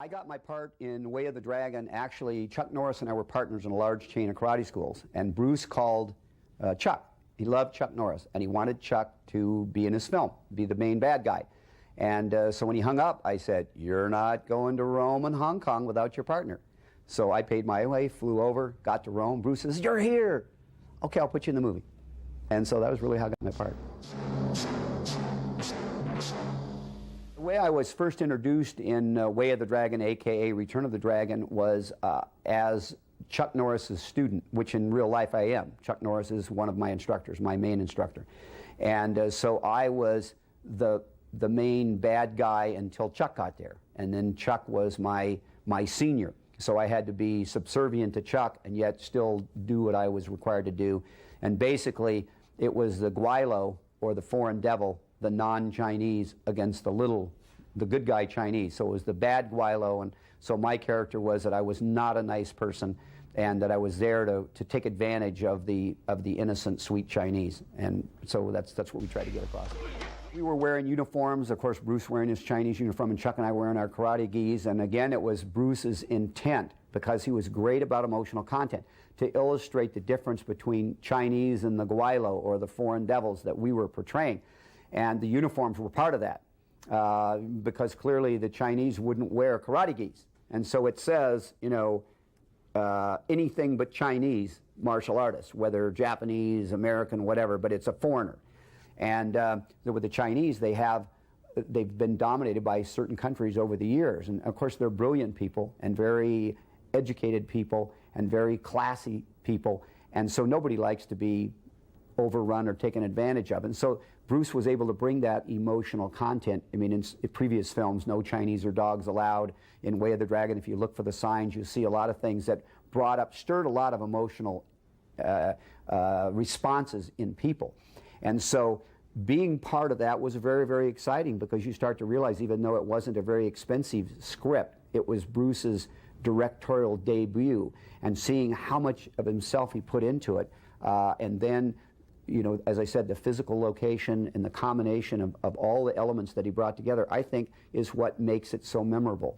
I got my part in Way of the Dragon. Actually, Chuck Norris and I were partners in a large chain of karate schools, and Bruce called Chuck. He loved Chuck Norris, and he wanted Chuck to be in his film, be the main bad guy. And so when he hung up, I said, "You're not going to Rome and Hong Kong without your partner." So I paid my way, flew over, got to Rome. Bruce says, "You're here." "Okay, I'll put you in the movie." And so that was really how I got my part. The way I was first introduced in Way of the Dragon, a.k.a. Return of the Dragon, was as Chuck Norris's student, which in real life I am. Chuck Norris is one of my instructors, my main instructor. And so I was the main bad guy until Chuck got there. And then Chuck was my senior. So I had to be subservient to Chuck and yet still do what I was required to do. And basically, it was the Guilo, or the foreign devil, the non-Chinese, against the good guy Chinese. So it was the bad Guilo, and so my character was that I was not a nice person, and that I was there to take advantage of the innocent, sweet Chinese. And so that's what we tried to get across. We were wearing uniforms, of course, Bruce wearing his Chinese uniform, and Chuck and I wearing our karate gis. And again, it was Bruce's intent, because he was great about emotional content, to illustrate the difference between Chinese and the Guilo, or the foreign devils, that we were portraying. And the uniforms were part of that, because clearly the Chinese wouldn't wear karate gis. And so it says, you know, anything but Chinese martial artists, whether Japanese, American, whatever, but it's a foreigner. And with the Chinese, they've been dominated by certain countries over the years. And of course, they're brilliant people, and very educated people, and very classy people. And so nobody likes to be overrun or taken advantage of. And so Bruce was able to bring that emotional content. I mean, in previous films, no Chinese or dogs allowed. In Way of the Dragon, if you look for the signs, you see a lot of things that stirred a lot of emotional responses in people. And so being part of that was very, very exciting, because you start to realize, even though it wasn't a very expensive script, it was Bruce's directorial debut, and seeing how much of himself he put into it, and then, you know, as I said, the physical location and the combination of all the elements that he brought together, I think, is what makes it so memorable.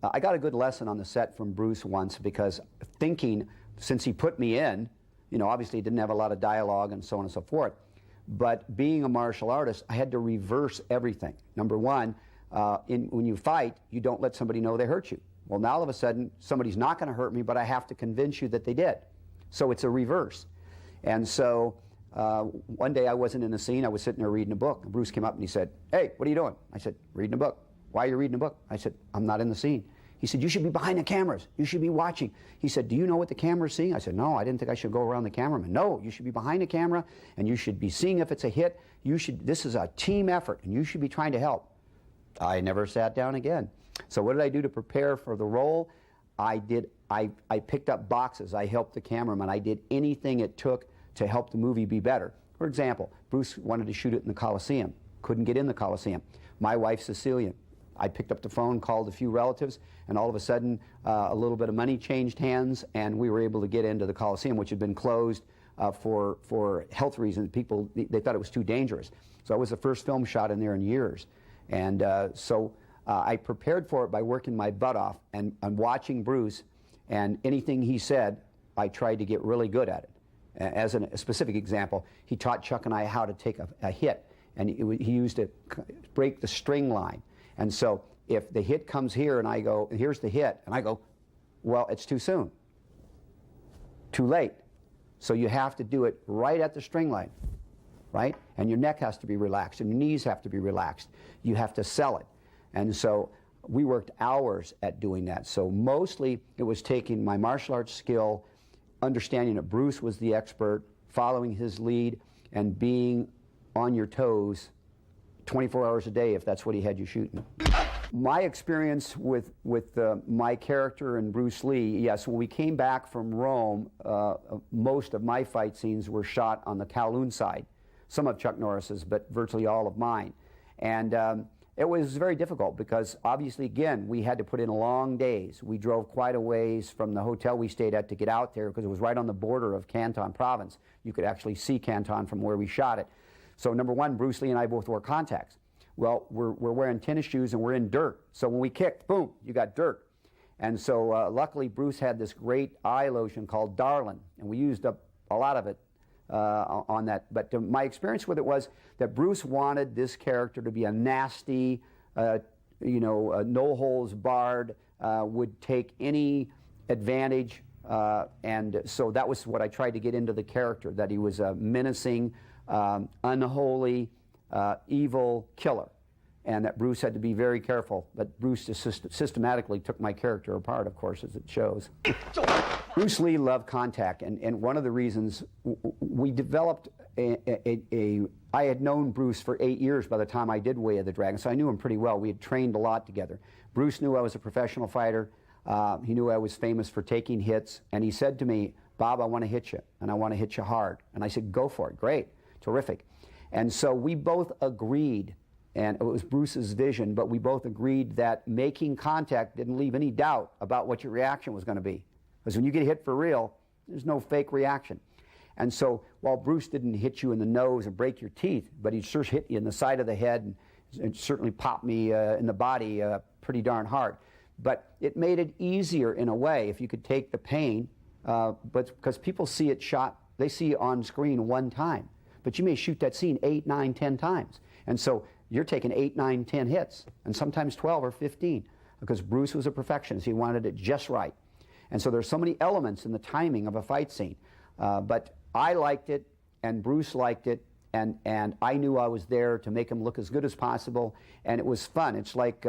I got a good lesson on the set from Bruce once, because thinking, since he put me in, you know, obviously he didn't have a lot of dialogue and so on and so forth, but being a martial artist, I had to reverse everything. Number one, when you fight, you don't let somebody know they hurt you. Well, now all of a sudden, somebody's not going to hurt me, but I have to convince you that they did. So it's a reverse. And so one day I wasn't in the scene, I was sitting there reading a book. And Bruce came up and he said, "Hey, what are you doing?" I said, "Reading a book." "Why are you reading a book?" I said, "I'm not in the scene." He said, "You should be behind the cameras. You should be watching." He said, "Do you know what the camera's seeing?" I said, "No, I didn't think I should go around the cameraman." "No, you should be behind the camera, and you should be seeing if it's a hit. This is a team effort, and you should be trying to help." I never sat down again. So what did I do to prepare for the role? I picked up boxes. I helped the cameraman. I did anything it took to help the movie be better. For example, Bruce wanted to shoot it in the Coliseum. Couldn't get in the Coliseum. My wife's Sicilian. I picked up the phone, called a few relatives, and all of a sudden a little bit of money changed hands, and we were able to get into the Coliseum, which had been closed for health reasons. People, they thought it was too dangerous. So it was the first film shot in there in years. And I prepared for it by working my butt off and watching Bruce, and anything he said, I tried to get really good at it. As a specific example, he taught Chuck and I how to take a hit, and he used to break the string line. And so if the hit comes here and I go, "Here's the hit," and I go, "Well, it's too soon, too late." So you have to do it right at the string line, right? And your neck has to be relaxed, and your knees have to be relaxed. You have to sell it. And so we worked hours at doing that. So mostly it was taking my martial arts skill, understanding that Bruce was the expert, following his lead, and being on your toes 24 hours a day if that's what he had you shooting. My experience with my character and Bruce Lee, yes, when we came back from Rome, most of my fight scenes were shot on the Kowloon side. Some of Chuck Norris's, but virtually all of mine. And it was very difficult because obviously, again, we had to put in long days. We drove quite a ways from the hotel we stayed at to get out there because it was right on the border of Canton province. You could actually see Canton from where we shot it. So number one, Bruce Lee and I both wore contacts. Well, we're wearing tennis shoes and we're in dirt. So when we kicked, boom, you got dirt. And so luckily Bruce had this great eye lotion called Darlin, and we used up a lot of it on that. But my experience with it was that Bruce wanted this character to be a nasty, no holds barred, would take any advantage, and so that was what I tried to get into the character, that he was a menacing, unholy, evil killer, and that Bruce had to be very careful. But Bruce just systematically took my character apart, of course, as it shows. Bruce Lee loved contact, and one of the reasons we developed I had known Bruce for 8 years by the time I did Way of the Dragon, so I knew him pretty well. We had trained a lot together. Bruce knew I was a professional fighter. He knew I was famous for taking hits, and he said to me, "Bob, I want to hit you, and I want to hit you hard." And I said, "Go for it." Great, terrific. And so we both agreed, and it was Bruce's vision, but we both agreed that making contact didn't leave any doubt about what your reaction was going to be. Because when you get hit for real, there's no fake reaction. And so while Bruce didn't hit you in the nose and break your teeth, but he sure hit you in the side of the head and certainly popped me in the body pretty darn hard. But it made it easier in a way if you could take the pain, but because people see it shot, they see it on screen one time. But you may shoot that scene 8, 9, 10 times. And so you're taking 8, 9, 10 hits, and sometimes 12 or 15, because Bruce was a perfectionist. He wanted it just right. And so there's so many elements in the timing of a fight scene. But I liked it, and Bruce liked it, and I knew I was there to make him look as good as possible, and it was fun. It's like,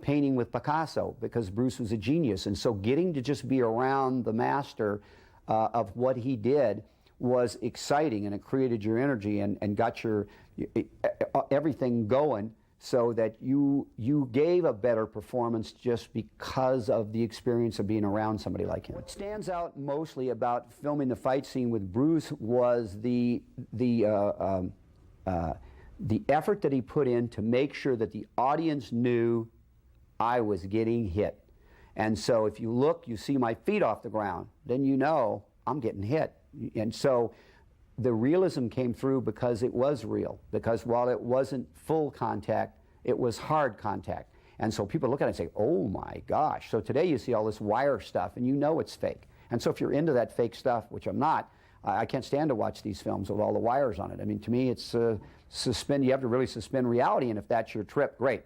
painting with Picasso, because Bruce was a genius. And so getting to just be around the master of what he did was exciting, and it created your energy and got your everything going, so that you gave a better performance just because of the experience of being around somebody like him. What stands out mostly about filming the fight scene with Bruce was the effort that he put in to make sure that the audience knew I was getting hit. And so if you look, you see my feet off the ground, then you know I'm getting hit. And so the realism came through because it was real, because while it wasn't full contact, it was hard contact. And so people look at it and say, "Oh my gosh." So today you see all this wire stuff and you know it's fake. And so if you're into that fake stuff, which I'm not, I can't stand to watch these films with all the wires on it. I mean, to me, it's you have to really suspend reality, and if that's your trip, great.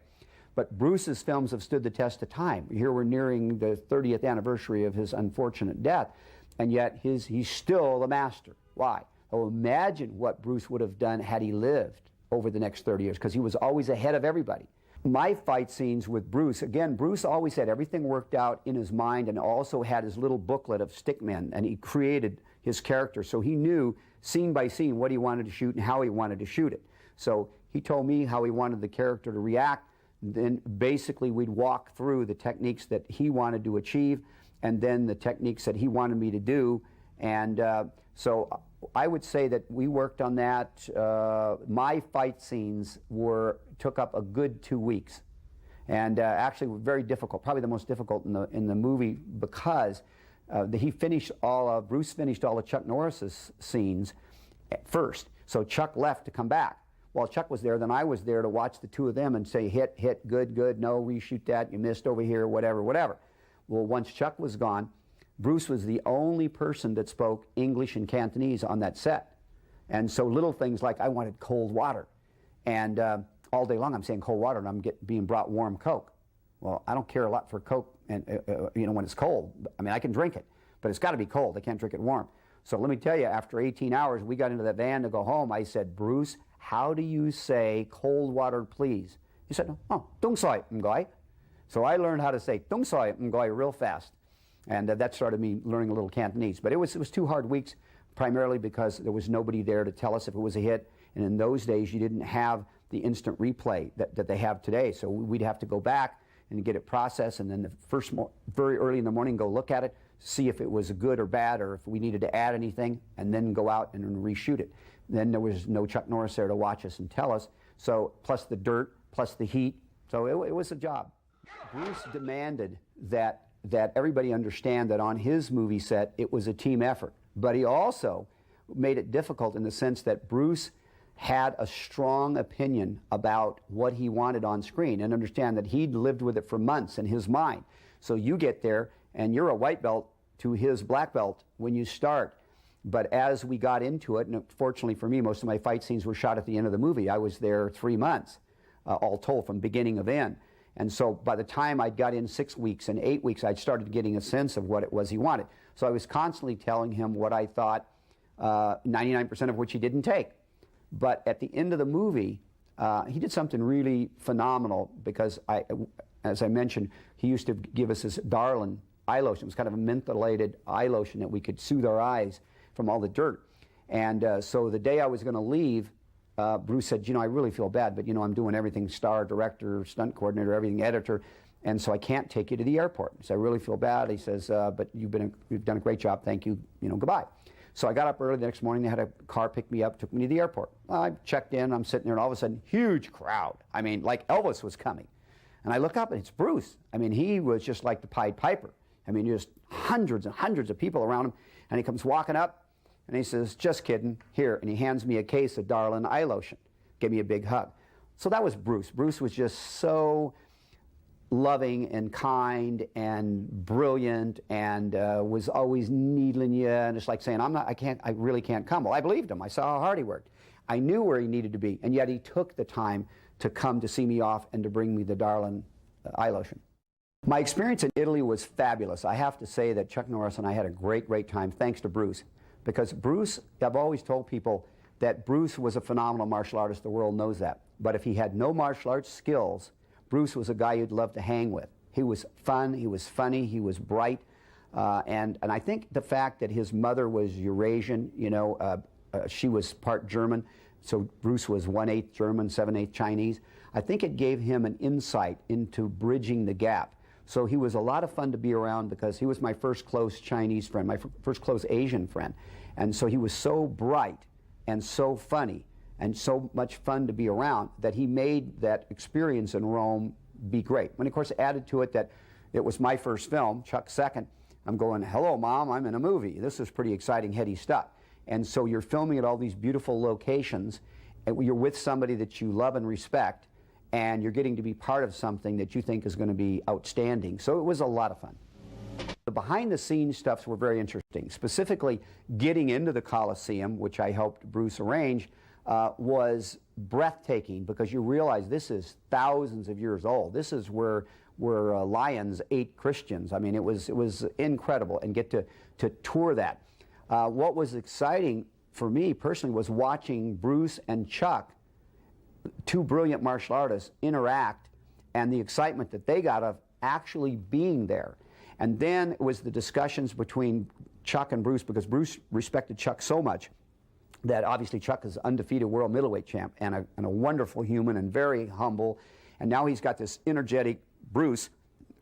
But Bruce's films have stood the test of time. Here we're nearing the 30th anniversary of his unfortunate death, and yet he's still the master. Why? Oh, imagine what Bruce would have done had he lived over the next 30 years, because he was always ahead of everybody. My fight scenes with Bruce, again, Bruce always had everything worked out in his mind, and also had his little booklet of stickmen, and he created his character, so he knew scene by scene what he wanted to shoot and how he wanted to shoot it. So he told me how he wanted the character to react. Then basically we'd walk through the techniques that he wanted to achieve, and then the techniques that he wanted me to do. And so I would say that we worked on that. My fight scenes took up a good 2 weeks, and actually were very difficult, probably the most difficult in the movie, because Bruce finished all of Chuck Norris's scenes first. So Chuck left to come back. While Chuck was there, then I was there to watch the two of them and say, hit, good, no, reshoot that, you missed over here, whatever. Well, once Chuck was gone, Bruce was the only person that spoke English and Cantonese on that set. And so little things like I wanted cold water. And all day long I'm saying cold water, and I'm being brought warm Coke. Well, I don't care a lot for Coke and when it's cold. I mean, I can drink it, but it's got to be cold. I can't drink it warm. So let me tell you, after 18 hours, we got into that van to go home. I said, "Bruce, how do you say cold water, please?" He said, "Oh, tung soi, ngoy." So I learned how to say tung soi, ngoy real fast. And that started me learning a little Cantonese. But it was 2 hard weeks, primarily because there was nobody there to tell us if it was a hit. And in those days, you didn't have the instant replay that they have today. So we'd have to go back and get it processed, and then very early in the morning, go look at it, see if it was good or bad, or if we needed to add anything, and then go out and reshoot it. Then there was no Chuck Norris there to watch us and tell us. So plus the dirt, plus the heat. So it was a job. Bruce demanded that everybody understand that on his movie set, it was a team effort. But he also made it difficult in the sense that Bruce had a strong opinion about what he wanted on screen, and understand that he'd lived with it for months in his mind. So you get there and you're a white belt to his black belt when you start. But as we got into it, and fortunately for me, most of my fight scenes were shot at the end of the movie. I was there 3 months, all told, from beginning of end. And so by the time I got in 6 weeks and 8 weeks, I'd started getting a sense of what it was he wanted. So I was constantly telling him what I thought, 99% of which he didn't take. But at the end of the movie, he did something really phenomenal, because as I mentioned, he used to give us this Darlin eye lotion. It was kind of a mentholated eye lotion that we could soothe our eyes from all the dirt. And so the day I was going to leave, Bruce said, you know, I really feel bad, but you know, I'm doing everything, star, director, stunt coordinator, everything, editor, and so I can't take you to the airport. He said, I really feel bad. He says, but you've done a great job, thank you, you know, goodbye. So I got up early the next morning, they had a car pick me up, took me to the airport. I checked in, I'm sitting there, and all of a sudden, huge crowd. I mean, like Elvis was coming. And I look up, and it's Bruce. I mean, he was just like the Pied Piper. I mean, just hundreds and hundreds of people around him, and he comes walking up, and he says, just kidding, here, and he hands me a case of Darlin eye lotion. Gave me a big hug. So that was Bruce. Bruce was just so loving and kind and brilliant, and was always needling you, and just like saying, I really can't come. Well, I believed him. I saw how hard he worked. I knew where he needed to be, and yet he took the time to come to see me off and to bring me the Darlin eye lotion. My experience in Italy was fabulous. I have to say that Chuck Norris and I had a great, great time, thanks to Bruce. Because Bruce, I've always told people that Bruce was a phenomenal martial artist. The world knows that. But if he had no martial arts skills, Bruce was a guy you'd love to hang with. He was fun, he was funny, he was bright. And I think the fact that his mother was Eurasian, you know, she was part German, so Bruce was 1/8 German, 7/8 Chinese. I think it gave him an insight into bridging the gap. So he was a lot of fun to be around, because he was my first close Chinese friend, my first close Asian friend. And so he was so bright and so funny and so much fun to be around that he made that experience in Rome be great. When, of course, added to it that it was my first film, Chuck's second, I'm going, hello, Mom, I'm in a movie. This is pretty exciting, heady stuff. And so you're filming at all these beautiful locations, and you're with somebody that you love and respect, and you're getting to be part of something that you think is going to be outstanding. So it was a lot of fun. The behind-the-scenes stuffs were very interesting. Specifically, getting into the Coliseum, which I helped Bruce arrange, was breathtaking, because you realize this is thousands of years old. This is where lions ate Christians. I mean, it was incredible, and get to tour that. What was exciting for me personally was watching Bruce and Chuck, two brilliant martial artists, interact, and the excitement that they got of actually being there. And then it was the discussions between Chuck and Bruce, because Bruce respected Chuck so much that obviously Chuck is undefeated world middleweight champ, and a wonderful human and very humble. And now he's got this energetic Bruce,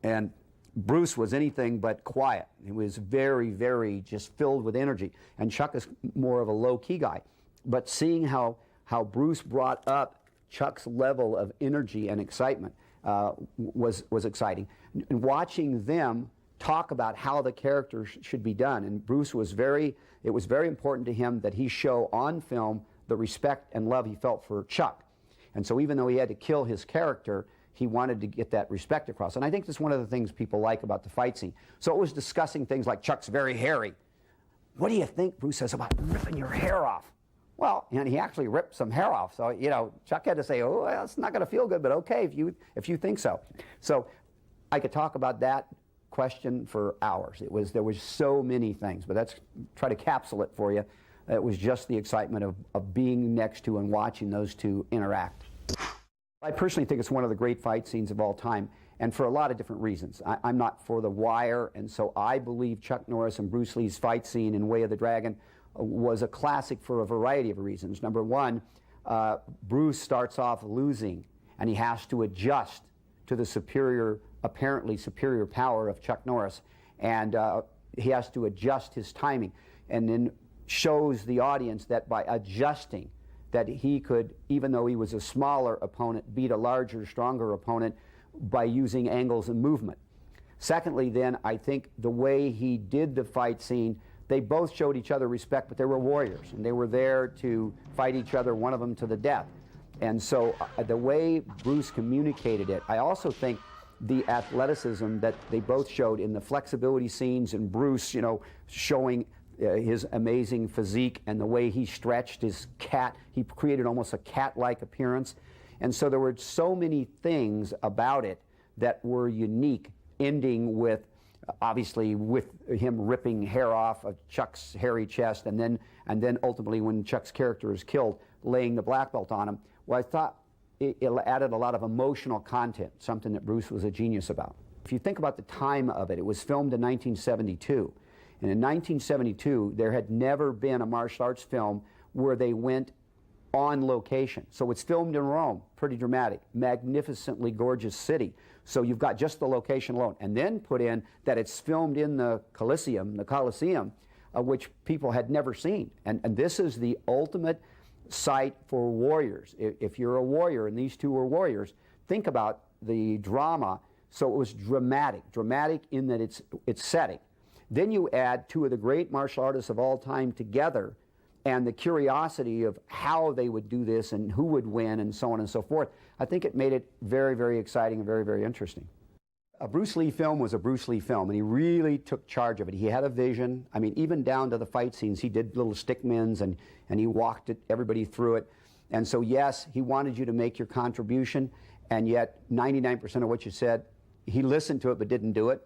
and Bruce was anything but quiet. He was very, very just filled with energy. And Chuck is more of a low-key guy. But seeing how Bruce brought up Chuck's level of energy and excitement was exciting. And watching them talk about how the characters should be done, and Bruce was it was very important to him that he show on film the respect and love he felt for Chuck. And so even though he had to kill his character, he wanted to get that respect across. And I think that's one of the things people like about the fight scene. So it was discussing things like, Chuck's very hairy. What do you think, Bruce says, about ripping your hair off? Well, and he actually ripped some hair off. So, you know, Chuck had to say, oh, well, it's not going to feel good, but okay if you think so. So I could talk about that question for hours. There was so many things, but let's try to capsule it for you. It was just the excitement of being next to and watching those two interact. I personally think it's one of the great fight scenes of all time, and for a lot of different reasons. I'm not for The Wire, and so I believe Chuck Norris and Bruce Lee's fight scene in Way of the Dragon was a classic for a variety of reasons. Number one, Bruce starts off losing, and he has to adjust to the apparently superior power of Chuck Norris, and he has to adjust his timing, and then shows the audience that by adjusting, that he could, even though he was a smaller opponent, beat a larger, stronger opponent by using angles and movement. Secondly, then, I think the way he did the fight scene they both showed each other respect, but they were warriors, and they were there to fight each other, one of them to the death. And so the way Bruce communicated it, I also think the athleticism that they both showed in the flexibility scenes, and Bruce, you know, showing his amazing physique and the way he stretched his cat, he created almost a cat-like appearance. And so there were so many things about it that were unique, ending with, obviously, with him ripping hair off of Chuck's hairy chest, and then ultimately when Chuck's character is killed, laying the black belt on him. Well, I thought it added a lot of emotional content, something that Bruce was a genius about. If you think about the time of it, it was filmed in 1972. And in 1972, there had never been a martial arts film where they went on location. So it's filmed in Rome, pretty dramatic, magnificently gorgeous city. So you've got just the location alone. And then put in that it's filmed in the coliseum, which people had never seen. And this is the ultimate site for warriors. If you're a warrior, and these two were warriors, think about the drama. So it was dramatic in that its setting. Then you add two of the great martial artists of all time together, and the curiosity of how they would do this and who would win and so on and so forth. I think it made it very, very exciting and very, very interesting. A Bruce Lee film was a Bruce Lee film, and he really took charge of it. He had a vision. I mean, even down to the fight scenes, he did little stickmans, and he walked everybody through it. And so, yes, he wanted you to make your contribution, and yet 99% of what you said, he listened to it but didn't do it.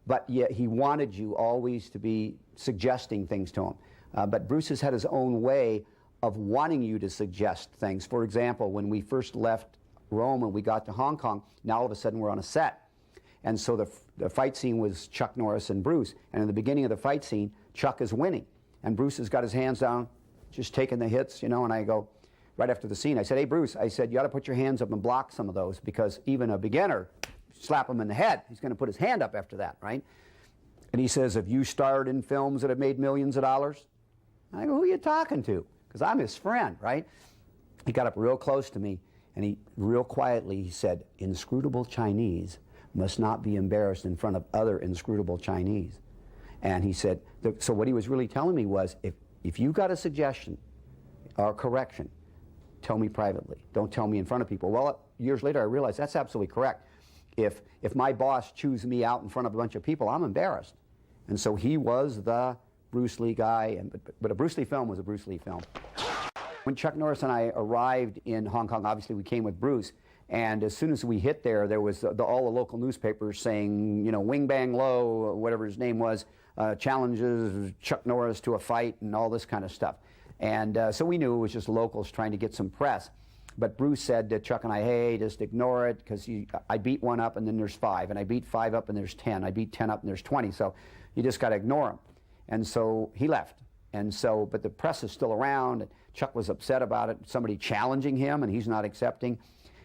But yet he wanted you always to be suggesting things to him. But Bruce has had his own way of wanting you to suggest things. For example, when we first left Rome and we got to Hong Kong, now all of a sudden we're on a set. And so the fight scene was Chuck Norris and Bruce. And in the beginning of the fight scene, Chuck is winning. And Bruce has got his hands down, just taking the hits, you know, and I go, right after the scene, I said, hey, Bruce, I said, you ought to put your hands up and block some of those, because even a beginner, slap him in the head, he's going to put his hand up after that, right? And he says, have you starred in films that have made millions of dollars? I go, who are you talking to? Because I'm his friend, right? He got up real close to me, and he, real quietly, he said, inscrutable Chinese must not be embarrassed in front of other inscrutable Chinese. And he said, so what he was really telling me was, if you got a suggestion or correction, tell me privately. Don't tell me in front of people. Well, years later, I realized that's absolutely correct. If my boss chews me out in front of a bunch of people, I'm embarrassed. And so he was the Bruce Lee guy, but a Bruce Lee film was a Bruce Lee film. When Chuck Norris and I arrived in Hong Kong, obviously we came with Bruce, and as soon as we hit there was all the local newspapers saying, you know, Wing Bang Lo, whatever his name was, challenges Chuck Norris to a fight and all this kind of stuff. And so we knew it was just locals trying to get some press. But Bruce said to Chuck and I, hey, just ignore it, because I beat one up and then there's 5, and I beat 5 up and there's 10, I beat 10 up and there's 20, so you just got to ignore him. And so he left. And so, but the press is still around, and Chuck was upset about it, somebody challenging him, and he's not accepting.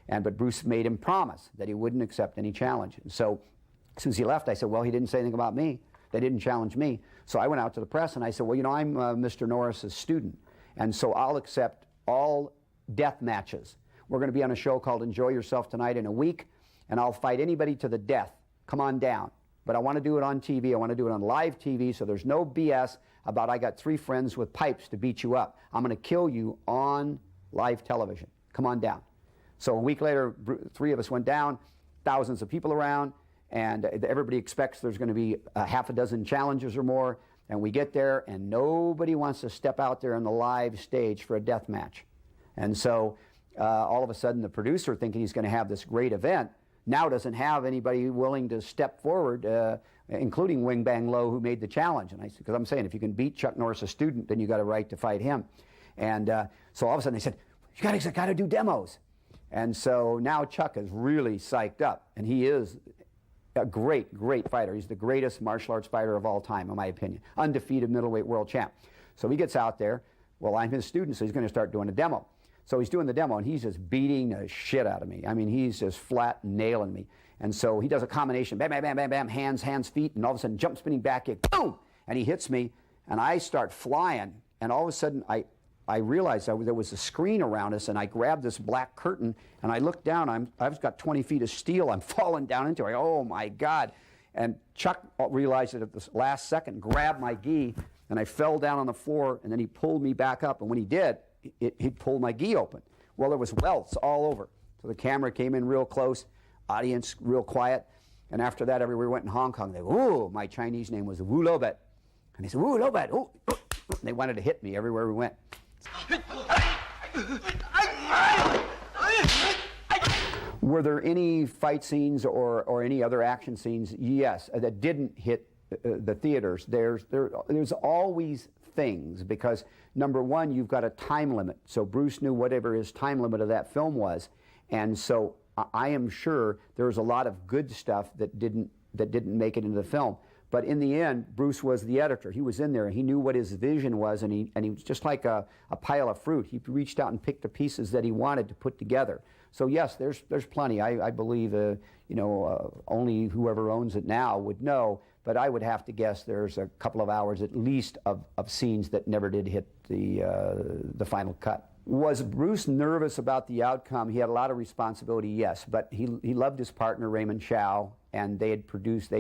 But Bruce made him promise that he wouldn't accept any challenge. And so as soon as he left, I said, well, he didn't say anything about me. They didn't challenge me. So I went out to the press and I said, well, you know, I'm Mr. Norris's student, and so I'll accept all death matches. We're going to be on a show called Enjoy Yourself Tonight in a week, and I'll fight anybody to the death. Come on down. But I want to do it on TV. I want to do it on live TV, so there's no BS about I got 3 friends with pipes to beat you up. I'm going to kill you on live television. Come on down. So a week later, 3 of us went down, thousands of people around, and everybody expects there's going to be a half a dozen challenges or more, and we get there, and nobody wants to step out there on the live stage for a death match. And so all of a sudden, the producer, thinking he's going to have this great event, now doesn't have anybody willing to step forward, including Wing Bang Lo, who made the challenge. And I said, because I'm saying, if you can beat Chuck Norris, a student, then you got a right to fight him. And so all of a sudden they said, you got to do demos. And so now Chuck is really psyched up, and he is a great, great fighter. He's the greatest martial arts fighter of all time, in my opinion. Undefeated middleweight world champ. So he gets out there. Well, I'm his student, so he's going to start doing a demo. So he's doing the demo, and he's just beating the shit out of me. I mean, he's just flat nailing me. And so he does a combination, bam, bam, bam, bam, bam, hands, feet, and all of a sudden jump spinning back kick, boom! And he hits me, and I start flying, and all of a sudden I realized there was a screen around us, and I grabbed this black curtain, and I looked down. I've got 20 feet of steel I'm falling down into. Oh, my God. And Chuck realized it at the last second, grabbed my gi, and I fell down on the floor, and then he pulled me back up, and when he did, he pulled my gi open. Well, there was welts all over. So the camera came in real close, audience real quiet, and after that, everywhere we went in Hong Kong, they go, ooh, my Chinese name was Wu Lobet. And they said, Wu Lobet, ooh, ooh. They wanted to hit me everywhere we went. Were there any fight scenes or any other action scenes? Yes, that didn't hit the theaters. There's always things, because number one, you've got a time limit. So Bruce knew whatever his time limit of that film was, and so I am sure there was a lot of good stuff that didn't make it into the film. But in the end, Bruce was the editor. He was in there, and he knew what his vision was, and he was just like a pile of fruit. He reached out and picked the pieces that he wanted to put together. So yes, there's plenty. I believe only whoever owns it now would know, but I would have to guess there's a couple of hours at least of scenes that never did hit the final cut. Was Bruce nervous about the outcome? He had a lot of responsibility, yes, but he loved his partner, Raymond Chow, and they'd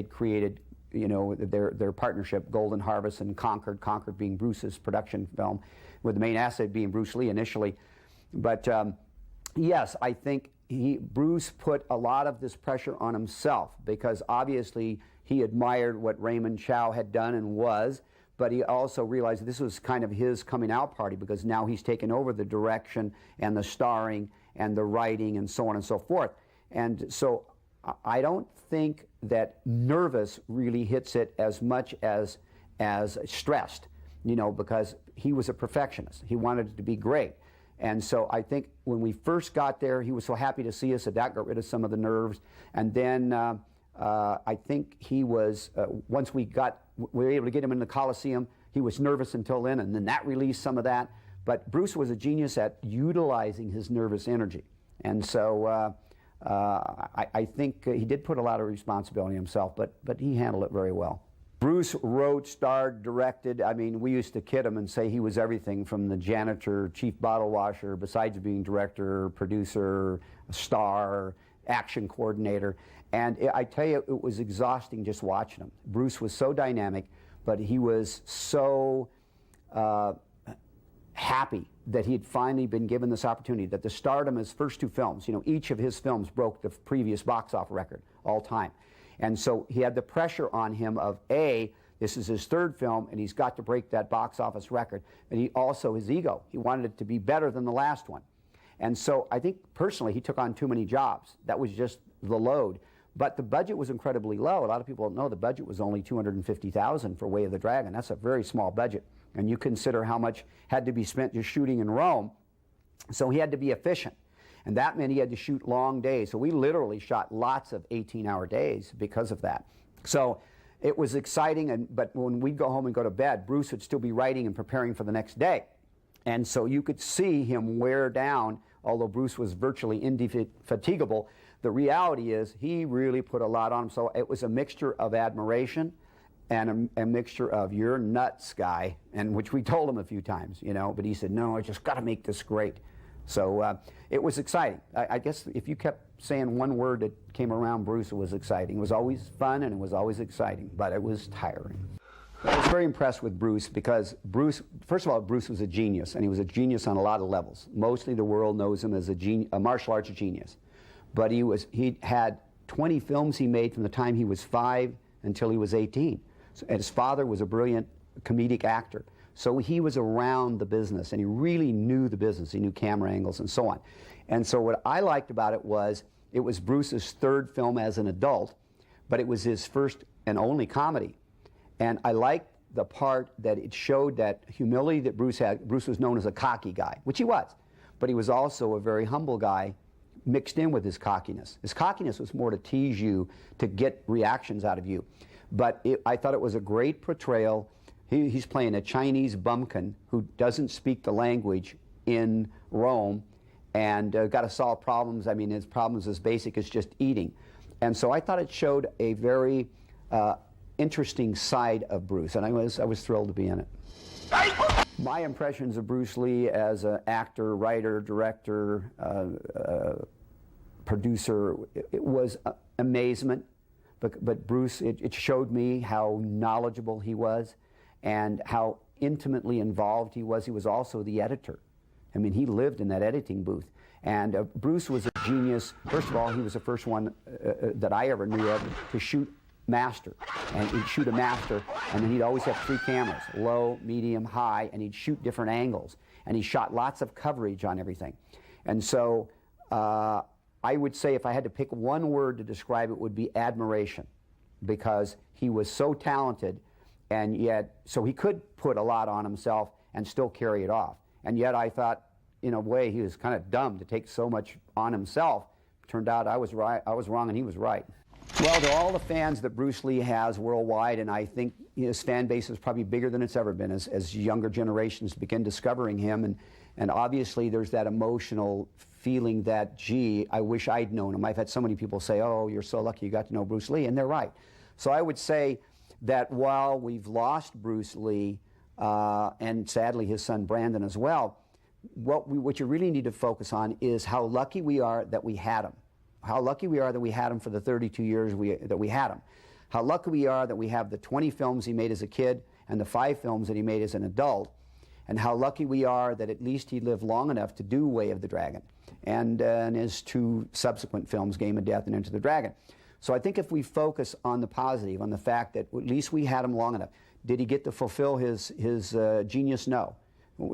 created their partnership, Golden Harvest and Concord being Bruce's production film, with the main asset being Bruce Lee initially. But yes, I think Bruce put a lot of this pressure on himself, because obviously he admired what Raymond Chow had done and was, but he also realized this was kind of his coming out party, because now he's taken over the direction and the starring and the writing and so on and so forth. And so I don't think that nervous really hits it as much as stressed, because he was a perfectionist. He wanted it to be great. And so I think when we first got there, he was so happy to see us that got rid of some of the nerves. And then I think he was, once we were able to get him in the Coliseum, he was nervous until then, and then that released some of that. But Bruce was a genius at utilizing his nervous energy. And so I think he did put a lot of responsibility on himself, but he handled it very well. Bruce wrote, starred, directed. I mean, we used to kid him and say he was everything from the janitor, chief bottle washer, besides being director, producer, star, action coordinator. And I tell you, it was exhausting just watching him. Bruce was so dynamic, but he was so happy that he had finally been given this opportunity, that the stardom of his first two films, each of his films broke the previous box office record all time. And so he had the pressure on him of, this is his third film, and he's got to break that box office record. And he also, his ego, he wanted it to be better than the last one. And so I think personally he took on too many jobs. That was just the load. But the budget was incredibly low. A lot of people don't know the budget was only $250,000 for Way of the Dragon. That's a very small budget. And you consider how much had to be spent just shooting in Rome. So he had to be efficient. And that meant he had to shoot long days. So we literally shot lots of 18-hour days because of that. So it was exciting, but when we'd go home and go to bed, Bruce would still be writing and preparing for the next day. And so you could see him wear down, although Bruce was virtually indefatigable. The reality is he really put a lot on him. So it was a mixture of admiration and a mixture of, you're nuts, guy, and which we told him a few times, but he said, no, I just got to make this great. So it was exciting. I guess if you kept saying one word that came around Bruce, it was exciting. It was always fun and it was always exciting, but it was tiring. I was very impressed with Bruce because first of all, Bruce was a genius, and he was a genius on a lot of levels. Mostly the world knows him as a martial arts genius. But he had 20 films he made from the time he was 5 until he was 18. So, and his father was a brilliant comedic actor. So he was around the business, and he really knew the business. He knew camera angles and so on. And so what I liked about it was Bruce's third film as an adult, but it was his first and only comedy. And I liked the part that it showed that humility that Bruce had. Bruce was known as a cocky guy, which he was, but he was also a very humble guy mixed in with his cockiness. His cockiness was more to tease you, to get reactions out of you. But I thought it was a great portrayal. He's playing a Chinese bumpkin who doesn't speak the language in Rome and got to solve problems. I mean, his problems as basic as just eating. And so I thought it showed a very interesting side of Bruce, and I was thrilled to be in it. My impressions of Bruce Lee as an actor, writer, director, producer, it was amazement. But Bruce, it showed me how knowledgeable he was, and how intimately involved he was. He was also the editor. I mean, he lived in that editing booth. And Bruce was a genius. First of all, he was the first one that I ever knew of to shoot master. And he'd shoot a master, and then he'd always have 3 cameras, low, medium, high, and he'd shoot different angles. And he shot lots of coverage on everything. And so I would say if I had to pick one word to describe it, would be admiration, because he was so talented, and yet, so he could put a lot on himself and still carry it off. And yet I thought, in a way, he was kind of dumb to take so much on himself. Turned out I was right, I was wrong, and he was right. Well, to all the fans that Bruce Lee has worldwide, and I think his fan base is probably bigger than it's ever been as younger generations begin discovering him, and obviously there's that emotional feeling that, gee, I wish I'd known him. I've had so many people say, oh, you're so lucky you got to know Bruce Lee, and they're right. So I would say that while we've lost Bruce Lee, and sadly his son Brandon as well, what you really need to focus on is how lucky we are that we had him. How lucky we are that we had him for the 32 years that we had him. How lucky we are that we have the 20 films he made as a kid and the 5 films that he made as an adult. And how lucky we are that at least he lived long enough to do Way of the Dragon and his 2 subsequent films, Game of Death and Enter the Dragon. So I think if we focus on the positive, on the fact that at least we had him long enough. Did he get to fulfill his genius? No.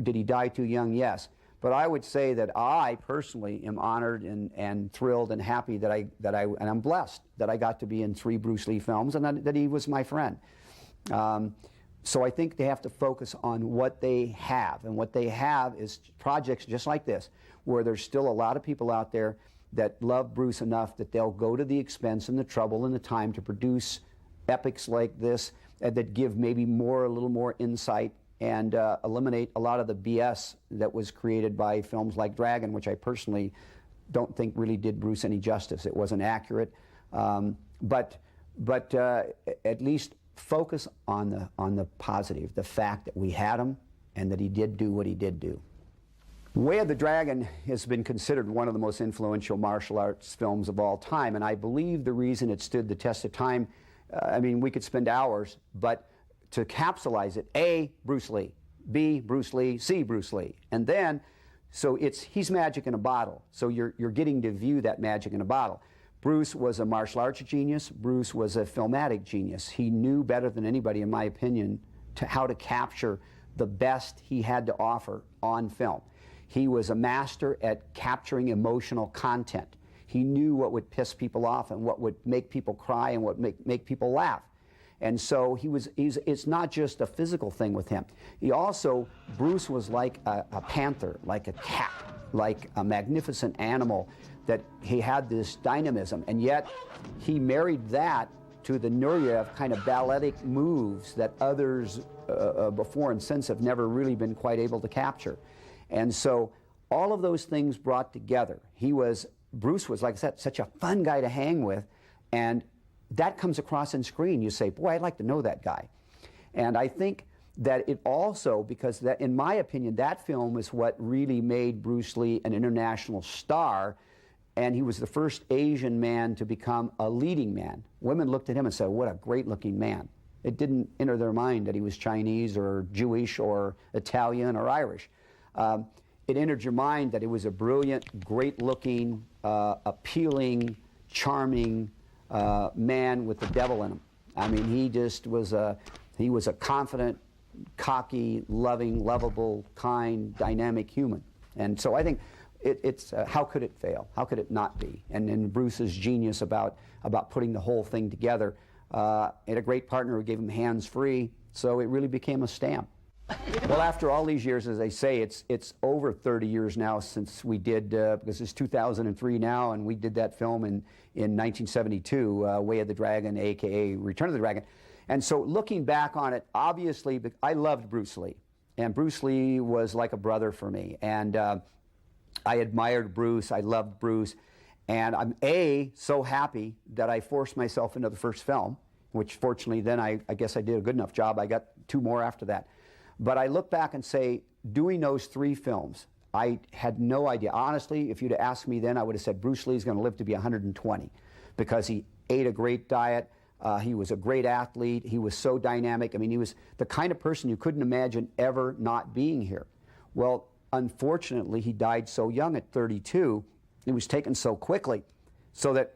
Did he die too young? Yes. But I would say that I personally am honored and thrilled and happy and I'm blessed that I got to be in 3 Bruce Lee films and that he was my friend. So I think they have to focus on what they have, and what they have is projects just like this, where there's still a lot of people out there that love Bruce enough that they'll go to the expense and the trouble and the time to produce epics like this that give maybe a little more insight and eliminate a lot of the BS that was created by films like Dragon, which I personally don't think really did Bruce any justice. It wasn't accurate, but at least focus on the positive, the fact that we had him and that he did do what he did do. Way of the Dragon has been considered one of the most influential martial arts films of all time, and I believe the reason it stood the test of time, I mean, we could spend hours, but to capsulize it, A, Bruce Lee, B, Bruce Lee, C, Bruce Lee. And then, so he's magic in a bottle. So you're getting to view that magic in a bottle. Bruce was a martial arts genius. Bruce was a filmatic genius. He knew better than anybody, in my opinion, how to capture the best he had to offer on film. He was a master at capturing emotional content. He knew what would piss people off and what would make people cry and what would make people laugh. And so it's not just a physical thing with him. Bruce was like a panther, like a cat, like a magnificent animal, that he had this dynamism, and yet he married that to the Nureyev kind of balletic moves that others before and since have never really been quite able to capture. And so all of those things brought together. Bruce was, like I said, such a fun guy to hang with, and that comes across on screen. You say, boy, I'd like to know that guy. And I think that it also, because that, in my opinion, that film is what really made Bruce Lee an international star, and he was the first Asian man to become a leading man. Women looked at him and said, what a great-looking man. It didn't enter their mind that he was Chinese or Jewish or Italian or Irish. It entered your mind that he was a brilliant, great-looking, appealing, charming man with the devil in him. I mean, he was a confident, cocky, loving, lovable, kind, dynamic human. And so I think it's how could it fail? How could it not be? And then Bruce's genius about putting the whole thing together. And a great partner who gave him hands free, so it really became a stamp. Well, after all these years, as I say, it's over 30 years now since we did, because it's 2003 now, and we did that film in 1972, Way of the Dragon, a.k.a. Return of the Dragon. And so looking back on it, obviously, I loved Bruce Lee. And Bruce Lee was like a brother for me. And I admired Bruce. I loved Bruce. And I'm, so happy that I forced myself into the first film, which fortunately then I guess I did a good enough job. I got 2 more after that. But I look back and say, doing those 3 films, I had no idea. Honestly, if you'd have asked me then, I would have said Bruce Lee's going to live to be 120 because he ate a great diet, He was a great athlete. He was so dynamic. I mean, he was the kind of person you couldn't imagine ever not being here. Well, unfortunately, he died so young at 32. He was taken so quickly, so that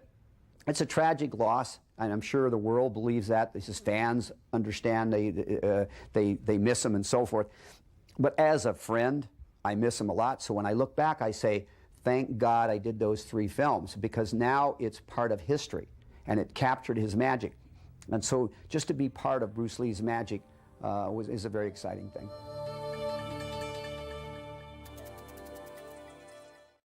it's a tragic loss, and I'm sure the world believes that. His fans understand. They miss him and so forth. But as a friend, I miss him a lot. So when I look back, I say, thank God I did those 3 films, because now it's part of history, and it captured his magic. And so just to be part of Bruce Lee's magic is a very exciting thing.